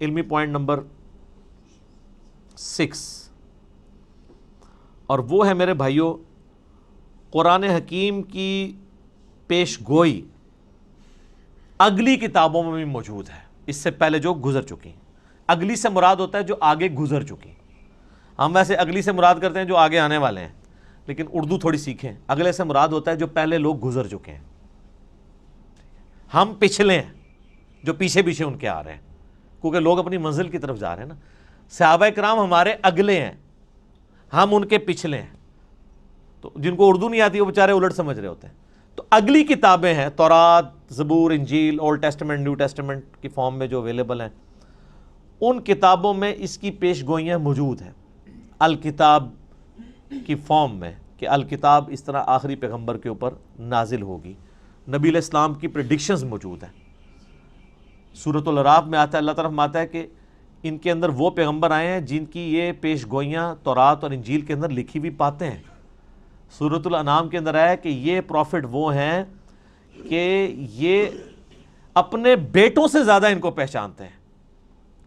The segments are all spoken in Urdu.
علمی پوائنٹ نمبر 6، اور وہ ہے میرے بھائیوں قرآن حکیم کی پیش گوئی اگلی کتابوں میں بھی موجود ہے، اس سے پہلے جو گزر چکی ہیں۔ اگلی سے مراد ہوتا ہے جو آگے گزر چکی، ہم ویسے اگلی سے مراد کرتے ہیں جو آگے آنے والے ہیں، لیکن اردو تھوڑی سیکھیں، اگلے سے مراد ہوتا ہے جو پہلے لوگ گزر چکے ہیں، ہم پچھلے ہیں جو پیچھے پیچھے ان کے آ رہے ہیں، کیونکہ لوگ اپنی منزل کی طرف جا رہے ہیں نا۔ صحابہ کرام ہمارے اگلے ہیں، ہم ان کے پچھلے ہیں، تو جن کو اردو نہیں آتی وہ بیچارے الٹ سمجھ رہے ہوتے ہیں۔ تو اگلی کتابیں ہیں تورات، زبور، انجیل، اولڈ ٹیسٹمنٹ، نیو ٹیسٹمنٹ کی فارم میں جو اویلیبل ہیں، ان کتابوں میں اس کی پیش گوئیاں موجود ہیں الکتاب کی فارم میں، کہ الکتاب اس طرح آخری پیغمبر کے اوپر نازل ہوگی۔ نبی علیہ السلام کی پریڈکشنز موجود ہیں۔ سورۃ الاعراف میں آتا ہے، اللہ تعالیٰ فرماتا ہے کہ ان کے اندر وہ پیغمبر آئے ہیں جن کی یہ پیش گوئیاں تورات اور انجیل کے اندر لکھی ہوئی پاتے ہیں۔ سورۃ الانعام کے اندر آیا کہ یہ پروفٹ وہ ہیں کہ یہ اپنے بیٹوں سے زیادہ ان کو پہچانتے ہیں،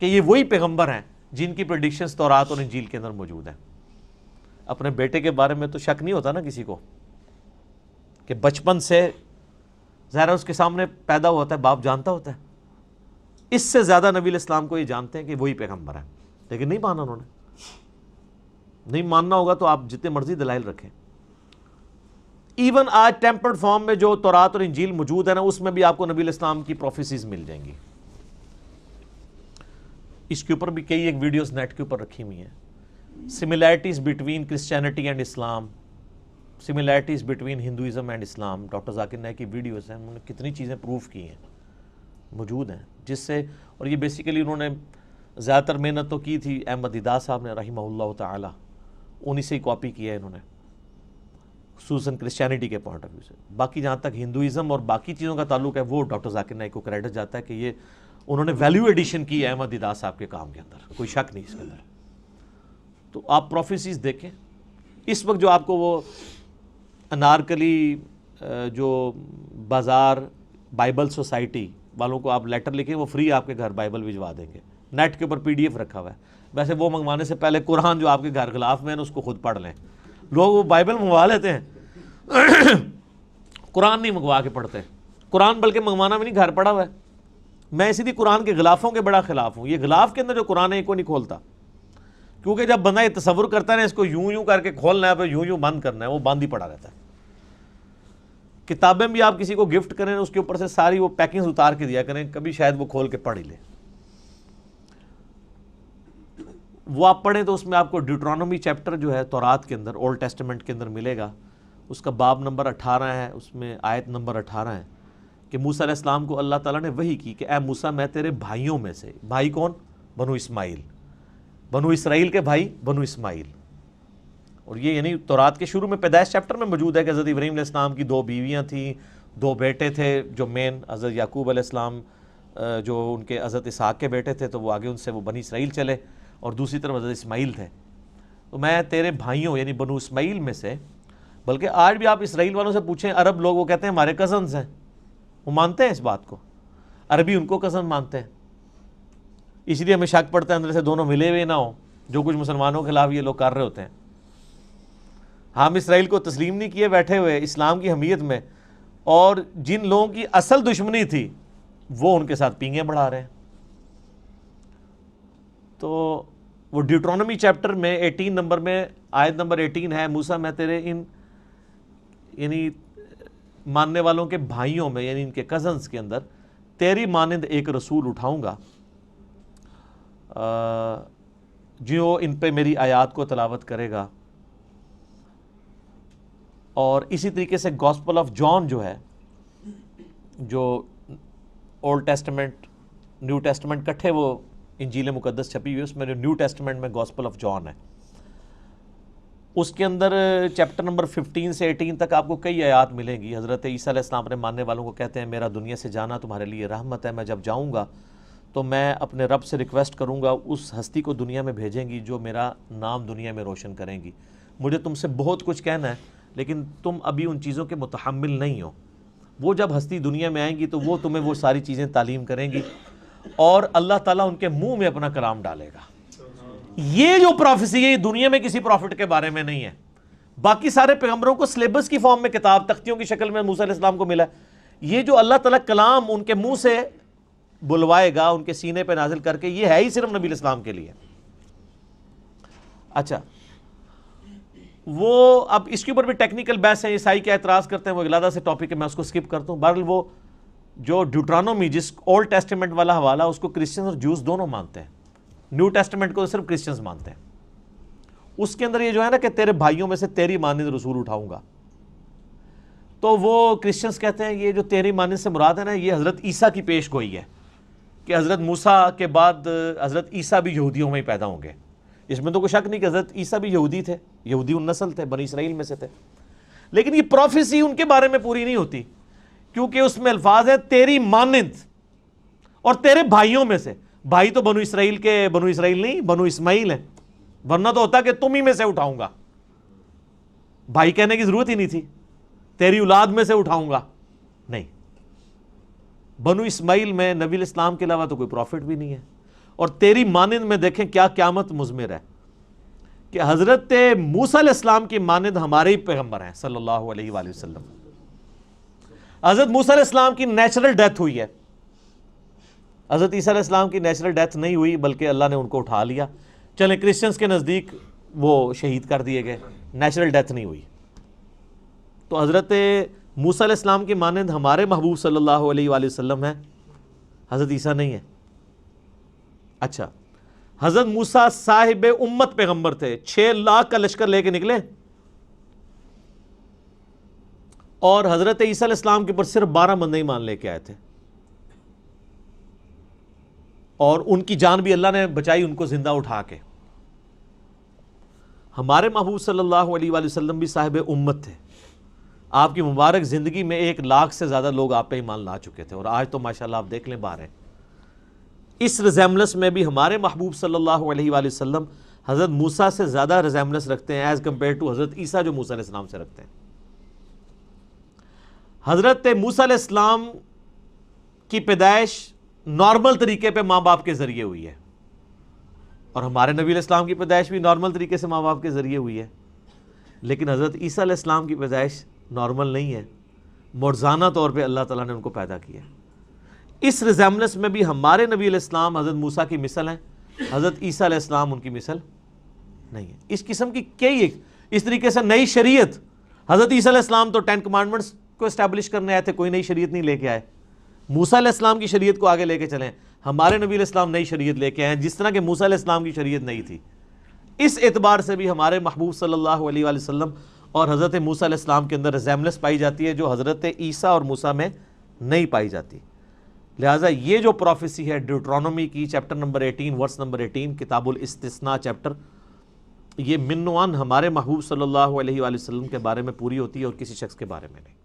کہ یہ وہی پیغمبر ہیں جن کی پریڈکشنز تورات اور انجیل کے اندر موجود ہیں۔ اپنے بیٹے کے بارے میں تو شک نہیں ہوتا نا کسی کو، کہ بچپن سے ظاہر ہے اس کے سامنے پیدا ہوا ہوتا ہے، باپ جانتا ہوتا ہے، اس سے زیادہ نبی علیہ السلام کو یہ جانتے ہیں کہ وہی پیغمبر ہیں، لیکن نہیں مانا انہوں نے۔ نہیں ماننا ہوگا تو آپ جتنے مرضی دلائل رکھیں۔ ایون آج ٹیمپرڈ فارم میں جو تورات اور انجیل موجود ہے نا، اس میں بھی آپ کو نبی علیہ السلام کی پروفیسیز مل جائیں گی۔ اس کے اوپر بھی کئی ایک ویڈیوز نیٹ کے اوپر رکھی ہوئی ہیں۔ Similarities between Christianity and Islam, similarities between Hinduism and Islam, doctor Zakir Naik کی ویڈیوز ہیں، انہوں نے کتنی چیزیں پروف کی ہیں، موجود ہیں، جس سے، اور یہ بیسیکلی انہوں نے زیادہ تر محنت تو کی تھی احمد دیدار صاحب نے رحمہ اللہ تعالی، انہی سے ہی کاپی کیا ہے انہوں نے، خصوصاً کرسچینٹی کے پوائنٹ آف ویو سے۔ باقی جہاں تک ہندوازم اور باقی چیزوں کا تعلق ہے وہ ڈاکٹر ذاکر نائک کو کریڈٹ جاتا ہے کہ یہ انہوں نے ویلیو ایڈیشن کی ہے احمد دیدار صاحب کے کام کے اندر، کوئی شک نہیں اس کے اندر۔ تو آپ پروفیسیز دیکھیں، اس وقت جو آپ کو وہ انارکلی جو بازار بائبل سوسائٹی والوں کو آپ لیٹر لکھیں، وہ فری آپ کے گھر بائبل بھجوا دیں گے، نیٹ کے اوپر PDF رکھا ہوا ہے۔ ویسے وہ منگوانے سے پہلے قرآن جو آپ کے گھر غلاف میں ہے اس کو خود پڑھ لیں۔ لوگ وہ بائبل منگوا لیتے ہیں، قرآن نہیں منگوا کے پڑھتے، قرآن بلکہ منگوانا بھی نہیں، گھر پڑا ہوا ہے۔ میں اسی لیے قرآن کے غلافوں کے بڑا خلاف ہوں۔ یہ غلاف کے اندر جو قرآن ہے کو نہیں کھولتا، کیونکہ جب بندہ یہ تصور کرتا ہے نا اس کو یوں یوں کر کے کھولنا ہے، پھر یوں یوں بند کرنا ہے، وہ بند ہی پڑا رہتا ہے۔ کتابیں بھی آپ کسی کو گفٹ کریں اس کے اوپر سے ساری وہ پیکنگز اتار کے دیا کریں، کبھی شاید وہ کھول کے پڑھ ہی لے۔ وہ آپ پڑھیں تو اس میں آپ کو ڈیوٹرانومی چیپٹر جو ہے تورات کے اندر، اولڈ ٹیسٹمنٹ کے اندر ملے گا، اس کا باب نمبر 18 ہے، اس میں آیت نمبر 18 ہے کہ موسیٰ علیہ السلام کو اللہ تعالیٰ نے وحی کی کہ اے موسیٰ میں تیرے بھائیوں میں سے، بھائی کون؟ بنو اسماعیل، بنو اسرائیل کے بھائی بنو اسماعیل۔ اور یہ یعنی تورات کے شروع میں پیدائش چیپٹر میں موجود ہے کہ حضرت ابراہیم علیہ السلام کی 2 بیویاں تھیں، 2 بیٹے تھے، جو مین حضرت یعقوب علیہ السلام جو ان کے حضرت اسحاق کے بیٹے تھے، تو وہ آگے ان سے وہ بنی اسرائیل چلے، اور دوسری طرف حضرت اسماعیل تھے۔ تو میں تیرے بھائیوں یعنی بنو اسماعیل میں سے، بلکہ آج بھی آپ اسرائیل والوں سے پوچھیں، عرب لوگ وہ کہتے ہیں ہمارے کزنز ہیں، وہ مانتے ہیں اس بات کو، عربی ان کو کزن مانتے ہیں۔ اس لیے ہمیں شک پڑتا ہے اندر سے دونوں ملے ہوئے نہ ہوں، جو کچھ مسلمانوں کے خلاف یہ لوگ کر رہے ہوتے ہیں۔ ہم اسرائیل کو تسلیم نہیں کیے بیٹھے ہوئے اسلام کی حمیت میں، اور جن لوگوں کی اصل دشمنی تھی وہ ان کے ساتھ پینگیں بڑھا رہے ہیں۔ تو وہ ڈیوٹرانومی چیپٹر میں 18 نمبر میں آیت نمبر 18 ہے، موسیٰ میں تیرے ان یعنی ماننے والوں کے بھائیوں میں یعنی ان کے کزنز کے اندر تیری مانند ایک رسول اٹھاؤں گا جو ان پہ میری آیات کو تلاوت کرے گا۔ اور اسی طریقے سے گاسپل آف جان جو ہے، جو اولڈ ٹیسٹمنٹ نیو ٹیسٹمنٹ کٹھے وہ انجیل مقدس چھپی ہوئی ہے، اس میں جو نیو ٹیسٹمنٹ میں گاسپل آف جان ہے، اس کے اندر چیپٹر نمبر 15 سے 18 تک آپ کو کئی آیات ملیں گی۔ حضرت عیسیٰ علیہ السلام اپنے ماننے والوں کو کہتے ہیں میرا دنیا سے جانا تمہارے لیے رحمت ہے، میں جب جاؤں گا تو میں اپنے رب سے ریکویسٹ کروں گا اس ہستی کو دنیا میں بھیجیں گی جو میرا نام دنیا میں روشن کریں گی۔ مجھے تم سے بہت کچھ کہنا ہے لیکن تم ابھی ان چیزوں کے متحمل نہیں ہو، وہ جب ہستی دنیا میں آئیں گی تو وہ تمہیں وہ ساری چیزیں تعلیم کریں گی، اور اللہ تعالیٰ ان کے منہ میں اپنا کلام ڈالے گا. یہ جو پروفیسی ہے یہ دنیا میں کسی پروفٹ کے بارے میں نہیں ہے. باقی سارے پیغمبروں کو سلیبس کی فارم میں کتاب تختیوں کی شکل میں موسیٰ علیہ السلام کو ملا ہے. یہ جو اللہ تعالیٰ کلام ان کے منہ سے بلوائے گا ان کے سینے پہ نازل کر کے, یہ ہے ہی صرف نبی علیہ السلام کے لیے. اچھا, وہ اب اس کے اوپر بھی ٹیکنیکل بحث ہے, عیسائی کیا اعتراض کرتے ہیں, وہ علیحدہ سے ٹاپک ہے, میں اس کو سکپ کرتا ہوں. بہرحال وہ جو ڈیوٹرانومی جس اولڈ ٹیسٹیمنٹ والا حوالہ, اس کو کرسچنز اور جوز دونوں مانتے ہیں. نیو ٹیسٹیمنٹ کو صرف کرسچنز مانتے ہیں. اس کے اندر یہ جو ہے نا کہ تیرے بھائیوں میں سے تیری مانند رسول اٹھاؤں گا, تو وہ کرسچنز کہتے ہیں یہ جو تیری مانند سے مراد ہے نا, یہ حضرت عیسیٰ کی پیش گوئی ہے کہ حضرت موسیٰ کے بعد حضرت عیسیٰ بھی یہودیوں میں ہی پیدا ہوں گے. اس میں تو کوئی شک نہیں کہ حضرت عیسیٰ بھی یہودی تھے, یہودی النسل تھے, بنی اسرائیل میں سے تھے. لیکن یہ پروفیسی ان کے بارے میں پوری نہیں ہوتی, کیونکہ اس میں الفاظ ہے تیری مانند اور تیرے بھائیوں میں سے. بھائی تو بنو اسرائیل کے بنو اسرائیل نہیں, بنو اسماعیل ہیں, ورنہ تو ہوتا کہ تم ہی میں سے اٹھاؤں گا. بھائی کہنے کی ضرورت ہی نہیں تھی, تیری اولاد میں سے اٹھاؤں گا. نہیں, بنو اسماعیل میں نبی الاسلام کے علاوہ تو کوئی پروفٹ بھی نہیں ہے. اور تیری مانند میں دیکھیں کیا قیامت مضمر ہے کہ حضرت موسیٰ علیہ السلام کی مانند ہمارے ہی پیغمبر ہیں صلی اللہ علیہ وآلہ وسلم. حضرت موسیٰ علیہ السلام کی نیچرل ڈیتھ ہوئی ہے, حضرت عیسیٰ علیہ السلام کی نیچرل ڈیتھ نہیں ہوئی, بلکہ اللہ نے ان کو اٹھا لیا. چلیں کرسچنز کے نزدیک وہ شہید کر دیے گئے, نیچرل ڈیتھ نہیں ہوئی. تو حضرت موسیٰ علیہ السلام کی مانند ہمارے محبوب صلی اللہ علیہ وآلہ وسلم ہیں, حضرت عیسیٰ نہیں ہے. اچھا, حضرت موسیٰ صاحب امت پیغمبر تھے, 6 لاکھ کا لشکر لے کے نکلے, اور حضرت عیسیٰ علیہ السلام کے اوپر صرف 12 بندے ایمان لے کے آئے تھے, اور ان کی جان بھی اللہ نے بچائی ان کو زندہ اٹھا کے. ہمارے محبوب صلی اللہ علیہ وآلہ وسلم بھی صاحب امت تھے, آپ کی مبارک زندگی میں 1 لاکھ سے زیادہ لوگ آپ پہ ایمان لا چکے تھے, اور آج تو ماشاءاللہ آپ دیکھ لیں باہر ہیں. اس ریزیملنس میں بھی ہمارے محبوب صلی اللہ علیہ وآلہ وسلم حضرت موسیٰ سے زیادہ ریزیملنس رکھتے ہیں ایز کمپیئر ٹو حضرت عیسیٰ جو موسیٰ علیہ السلام سے رکھتے ہیں. حضرت موسیٰ علیہ السلام کی پیدائش نارمل طریقے پہ ماں باپ کے ذریعے ہوئی ہے, اور ہمارے نبی علیہ السلام کی پیدائش بھی نارمل طریقے سے ماں باپ کے ذریعے ہوئی ہے. لیکن حضرت عیسیٰ علیہ السلام کی پیدائش نارمل نہیں ہے, معجزانہ طور پہ اللہ تعالیٰ نے ان کو پیدا کیا. اس ریزیملنس میں بھی ہمارے نبی علیہ السلام حضرت موسیٰ کی مثل ہیں, حضرت عیسیٰ علیہ السلام ان کی مثل نہیں ہے. اس قسم کی کئی اس طریقے سے نئی شریعت, حضرت عیسیٰ علیہ السلام تو 10 کمانڈمنٹس کو اسٹیبلش کرنے آئے تھے, کوئی نئی شریعت نہیں لے کے آئے. موسیٰ علیہ السلام کی شریعت کو آگے لے کے چلیں, ہمارے نبی علیہ السلام نئی شریعت لے کے آئے جس طرح کہ موسیٰ علیہ السلام کی شریعت نہیں تھی. اس اعتبار سے بھی ہمارے محبوب صلی اللہ علیہ وآلہ وسلم اور حضرت موسیٰ علیہ السلام کے اندر ریزیملنس پائی جاتی ہے جو حضرت عیسیٰ اور موسیٰ میں نہیں پائی جاتی. لہٰذا یہ جو پروفیسی ہے ڈیوٹرانومی کی چیپٹر نمبر 18 ورس نمبر 18 کتاب الاستثناء چیپٹر, یہ من و عن ہمارے محبوب صلی اللہ علیہ وآلہ وسلم کے بارے میں پوری ہوتی ہے اور کسی شخص کے بارے میں نہیں.